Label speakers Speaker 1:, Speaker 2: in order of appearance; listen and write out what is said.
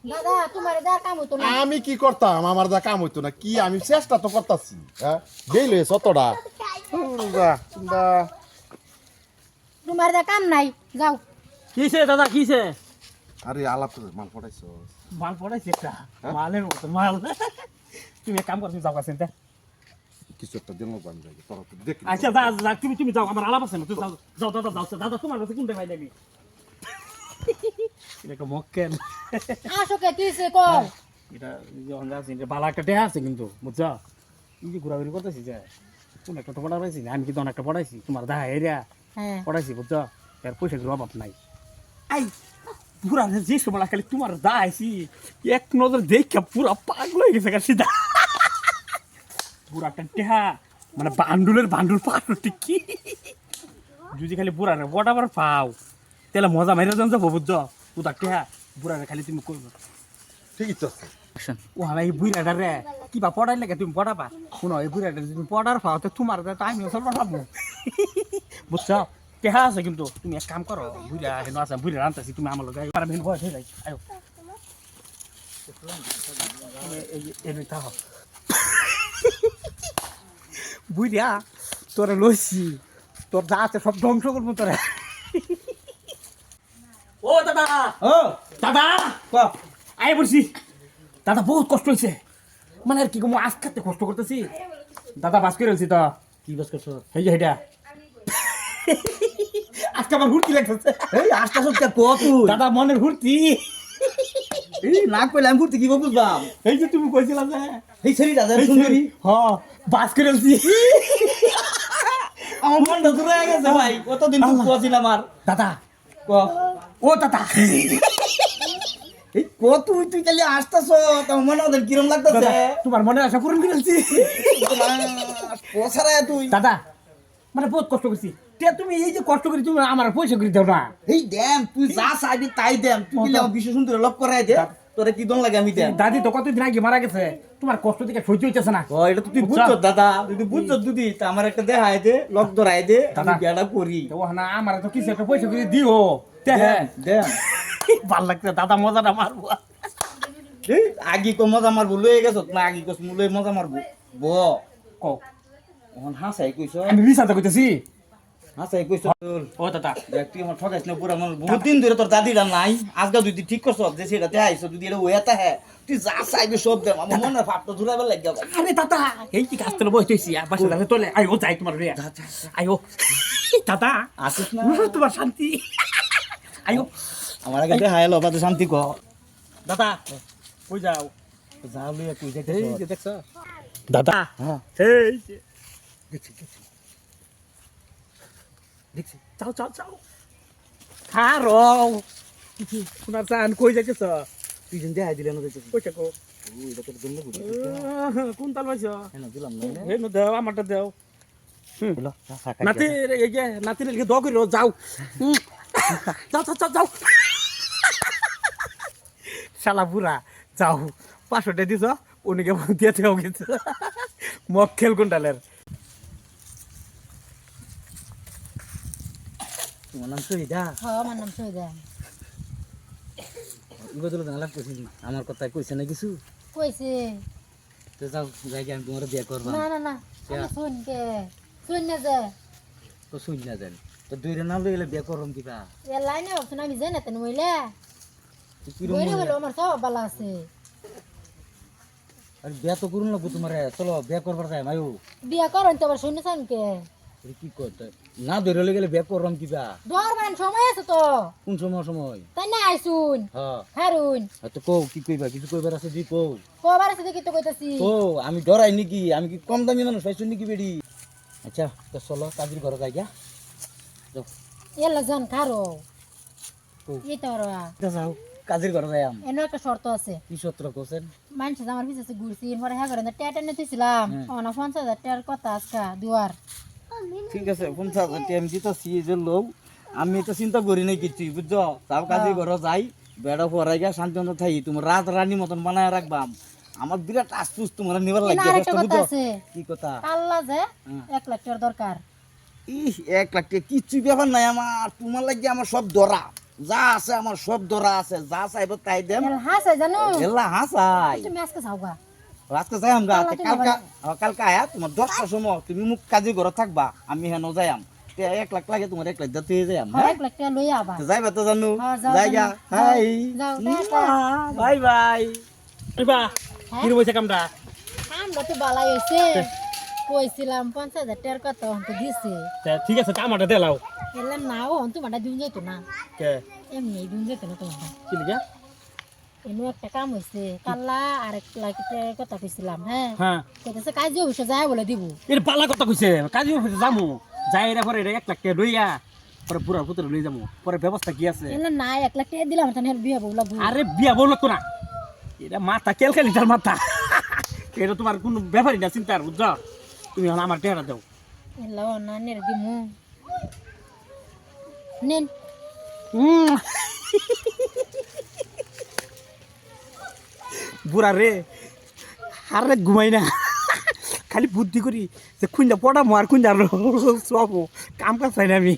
Speaker 1: দাদা তোমার দা কাম হতো না
Speaker 2: আমি কি করতাম আমার দা কাম হইতো না কি আমি চেষ্টা তো করতাছি হ্যাঁ গেলে সতটা
Speaker 1: তোমার দা কাম নাই যাও
Speaker 3: কিসে দাদা কিসে
Speaker 2: আরে আলাপ করে মাল পড়াইছো
Speaker 3: মাল পড়াইছে একটা মালের মতো মাল তুমি এক কাম করো তুমি যাও কাছে
Speaker 2: কিছু একটা দিন বান যাই তোরা তো দেখি
Speaker 3: আচ্ছা যা যা তুমি যাও আমার আলাপ আছে না তুমি যাও যাও দাদা যাও দাদা তোমার কাছে কোনটা পাইলে আমি এটা মক্কেল
Speaker 1: আসো কে কিসে কর
Speaker 3: এটা যখন যাচ্ছি বালা একটা টেহা আছে কিন্তু বুঝছো এই যে ঘোরাঘুরি করতেছি যে কোন একটা তো পড়াইছি আমি কিন্তু অনেকটা পড়াইছি তোমার দেখা এরিয়া
Speaker 1: হ্যাঁ
Speaker 3: পড়াইছি বুঝছো এর পয়সাগুলো অভাব নাই আই পুরা যে সময় খালি তোমার দা আইছি এক নজর দেখে পুরা পাগল হয়ে গেছে সিধা পুরা একটা টেহা মানে বান্ডুল পাগল কি যদি খালি বুড়া রে বটাবার পাও তাহলে মজা মাইরা যান যাবো বুঝছো পুরা টেহা বুড়া রে খালি তুমি করবে
Speaker 2: ঠিকই তো
Speaker 3: ও আমার এই বুড়াটা রে কিবা পড়াই লাগে তুমি পড়াবা শুনো এই বুড়াটা যদি তুমি পড়ার পাও তো তোমার তো আমিও সব পড়াবো বুঝছো কেহা আছে কিন্তু তুমি এক কাম করো বুড়া হেন আছে বুড়া রান্তাছি তুমি আমার লগে আর মেন বয়স হয়ে যাই আয়ো এই থাকো বুড়া তোরা লইছি তোর যা আছে সব ধ্বংস করবো তোরা ও দাদা
Speaker 4: ও
Speaker 3: দাদা
Speaker 4: ক
Speaker 3: আয় বলছি দাদা বহুত কষ্ট হয়েছে মানে আর কি কম আজ খাতে কষ্ট করতেছি দাদা বাস করে রয়েছি তো
Speaker 4: কি বাস করছ
Speaker 3: এই যে এটা আজকে আমার হুর্তি লাগতেছে
Speaker 4: এই আস্তে আস্তে ক তুই
Speaker 3: দাদা মনের হুর্তি
Speaker 4: এই না কইলে আমি ঘুরতে কি বুঝবাম
Speaker 3: এই যে তুমি কইছিলা যে
Speaker 4: এই ছেড়ি দাদা
Speaker 3: এই
Speaker 4: সুন্দরী
Speaker 3: হ বাস করে রয়েছি
Speaker 4: আমার মনটা দূরে হয়ে গেছে ভাই কতদিন তুই কোছিল আমার
Speaker 3: দাদা
Speaker 4: ক
Speaker 3: ও দাদা
Speaker 4: এই ক তুই খালি আসতাছ তোমার মনে ওদের কিরম লাগতেছে
Speaker 3: দাদা, তোমার মনে আশা পূরণ করেছি
Speaker 4: পছাড়া তুই
Speaker 3: দাদা মানে বহুত কষ্ট করছি তে তুমি এই যে কষ্ট করি তুমি আমার পয়সা করে দাও না
Speaker 4: এই দেম তুই যা চাইবি তাই দেম তুই কি আমার বিশ্ব সুন্দর লক করাই দে তোরে কি দন লাগে আমি দেম
Speaker 3: দাদি তো কতদিন আগে মারা গেছে তোমার কষ্ট থেকে সহ্য হইতেছে না
Speaker 4: ও এটা তো তুই বুঝছ দাদা তুই বুঝছ দিদি তা আমার একটা দেখাই দে লক ধরাই দে আমি
Speaker 3: দাদা।
Speaker 4: বিয়াটা করি
Speaker 3: তো না আমার তো কিছু একটা পয়সা করে দিও তে হ্যাঁ
Speaker 4: দেম
Speaker 3: ভাল লাগছে দাদা মজাটা মারবো
Speaker 4: এই আগি কো মজা মারবো লয়ে গেছ না আগি কো মুলে মজা মারবো ব
Speaker 3: কও
Speaker 4: ওহন হাসাই কইছ
Speaker 3: আমি বিশাতে কইতেছি
Speaker 4: হাসাই কইছ
Speaker 3: ও দাদা
Speaker 4: দেখ তুই আমার ঠকাইছ না পুরা মানুষ বহুত দিন ধরে তোর দাদিরা নাই আজকে যদি ঠিক করছ যে সেটা দেখাইছ যদি এটা ওয়াতা হ্যাঁ তুই যা চাইবি সব দেম আমার মনে ভাবটা জুড়াবে লাগিয়া ভাই
Speaker 3: আরে দাদা এই কি কাজ তোলে বসতেছি বাসা দাদা তোলে আইও যাই তোমার রে আইও দাদা
Speaker 4: আসিস না
Speaker 3: তোমার শান্তি আইও
Speaker 4: আমার আগে দেখাই লো বাদে শান্তি ক
Speaker 3: দাদা কই যাও
Speaker 4: যা লইয়া কই যাইতে
Speaker 3: এই যে দেখছ দাদা
Speaker 4: হ্যাঁ
Speaker 3: এই যে দেখছি যাও যাও যাও খারো শোনার চান কই যাইতেছ
Speaker 4: তুই যেন দেখাই দিলে না যাইতে
Speaker 3: কইছে কো
Speaker 4: এটা তোর জন্য বুঝি
Speaker 3: কোন তাল পাইছ
Speaker 4: হ্যাঁ দিলাম না
Speaker 3: হে নো দেও আমারটা দেও
Speaker 4: হলো
Speaker 3: নাতি এই যে নাতি রেখে দোয়া করিও যাও যাও যাও যাও যাও শালা বুড়া যাও 500 টাকা দিছ উনিকে দিয়ে দেও গেছে মক্কেল কোনটালের
Speaker 4: তোমার নাম সহিদা
Speaker 1: হ্যাঁ আমার নাম সৈদা
Speaker 4: ইবাদুল জানা লাগতেছি আমার কথাই কইছে না কিছু
Speaker 1: কইছে
Speaker 4: তো যাও যাই আমি তোমার বিয়ে করবা
Speaker 1: না না না আমি শুন কে শুন না যে
Speaker 4: তো শুন না জানি তো দুইটা নাম লইলে বিয়ে করম কিবা
Speaker 1: এ লাইনে ভাবছো না আমি জানি না তেন মইলে
Speaker 4: কিরম
Speaker 1: বইরে হলো আমার সব ভালো আছে
Speaker 4: আর বিয়ে তো করুন লাগবো তোমার চলো বিয়ে করবার যাই মায়ু
Speaker 1: বিয়া করেন তো আবার শুনে কে
Speaker 4: কি করতে না ধরে গেলে বিয়ে করম কিবা
Speaker 1: দরবান সময় আছে তো
Speaker 4: কোন সময়
Speaker 1: তাই না আইসুন
Speaker 4: হ্যাঁ
Speaker 1: হারুন
Speaker 4: তো কও কি কইবা কিছু কইবার আছে দি কও
Speaker 1: কবার আছে দেখি তো কইতাছি
Speaker 4: ও আমি ডরাই নাকি আমি কি কম দামি মানুষ পাইছো নাকি বেডি আচ্ছা তো চলো কাজির ঘরে যাই গা যাও
Speaker 1: এলা জান খারো
Speaker 4: ও।
Speaker 1: এই তো আর
Speaker 4: যাও কাজির ঘরে যাই
Speaker 1: এনে একটা শর্ত আছে
Speaker 4: কি সত্র কোসেন
Speaker 1: মানুষ আমার পিছে ঘুরছি পরে হ্যাঁ করে টেটা নিতেছিলাম অনা 50,000 টাকার কথা আজকা দুয়ার
Speaker 4: ঠিক আছে 50,000 টাকা আমি দিতেছি এই যে লোক আমি তো চিন্তা করি নাই কিছু বুঝছো তাও কাজির ঘরে যাই বেড়া পড়াই গা শান্তি মতো থাকি তোমার রাত রানী মতন বানায় রাখবাম আমার বিরাট আশপুস তোমার নিবার
Speaker 1: এনে
Speaker 4: লাগে
Speaker 1: আরেকটা কথা
Speaker 4: বুঝছো
Speaker 1: আছে
Speaker 4: কি কথা
Speaker 1: আল্লাহ যে
Speaker 4: হ্যাঁ।
Speaker 1: 1 লাখ টাকার দরকার
Speaker 4: ইহ 1 লাখ টাকা কিচ্ছু ব্যাপার নাই আমার তোমার লাগে আমার সব ধরা যা আছে আমার সব ধরা আছে, যা চাইবো তাই দেম।
Speaker 1: হাসাই জানো
Speaker 4: এলা হাসাই
Speaker 1: তুমি আজকে যাও গা
Speaker 4: আজকে যাই আমগা,
Speaker 1: আল্লাহ তুমি
Speaker 4: কালকে আয়া তোমার 10টার সময় তুমি মুখ কাজে ঘরে থাকবা, আমি হেন যাইম 1 লাখ লাগে তোমার 1 লাখ দিতে যাইম। হ্যাঁ
Speaker 1: 1 লাখ টাকা লই আবা
Speaker 4: যাইবা তো জানো,
Speaker 1: হ্যাঁ, যাও,
Speaker 4: যাইগা
Speaker 1: যাও,
Speaker 4: হাই
Speaker 1: যাও, টাটা।
Speaker 4: Bye bye.
Speaker 3: এবা কিরম হইছে কামটা?
Speaker 1: আমরা তো বালাই হইছে কইছিলাম 50,000 টাকার কথা তো দিছে
Speaker 3: ঠিক আছে আমারটা দেলাও
Speaker 1: এলা নাও তোমারটা দিন যেত না
Speaker 3: কে
Speaker 1: এমনি দিন যেত না তোমার
Speaker 3: কি লিগা?
Speaker 1: এনু একটা কাম হইছে কাল্লা আর 1 লাখ টাকার কথা কইছিলাম হ্যাঁ
Speaker 3: হ্যাঁ
Speaker 1: কইতেছে কাজ অফিসে যায় বলে দিব
Speaker 3: এর পালা কথা কইছে কাজে অফিসে যামু, যাই এরা পরে 1 লাখ টাকা লইয়া পরে পুরা পুত্র লই যামু, পরে ব্যবস্থা কি আছে?
Speaker 1: এলা না 1 লাখ টাকা দিলাম তাহলে বিয়ে বউলা বউ
Speaker 3: আরে বিয়া বললো তো না, এটা মাথা ক্যালকালিটার মাথা, এটা তোমার কোনো ব্যাপারই না চিন্তার, বুঝছো? তুমি এখন আমার টেহারা দাও।
Speaker 1: এলা না নের দিমু নেন
Speaker 3: বুড়া রে আরে ঘুমাই না, খালি বুদ্ধি করি যে খুঁজা পড়ামো আর খুঁজা সব কাম কাজ পাই না আমি।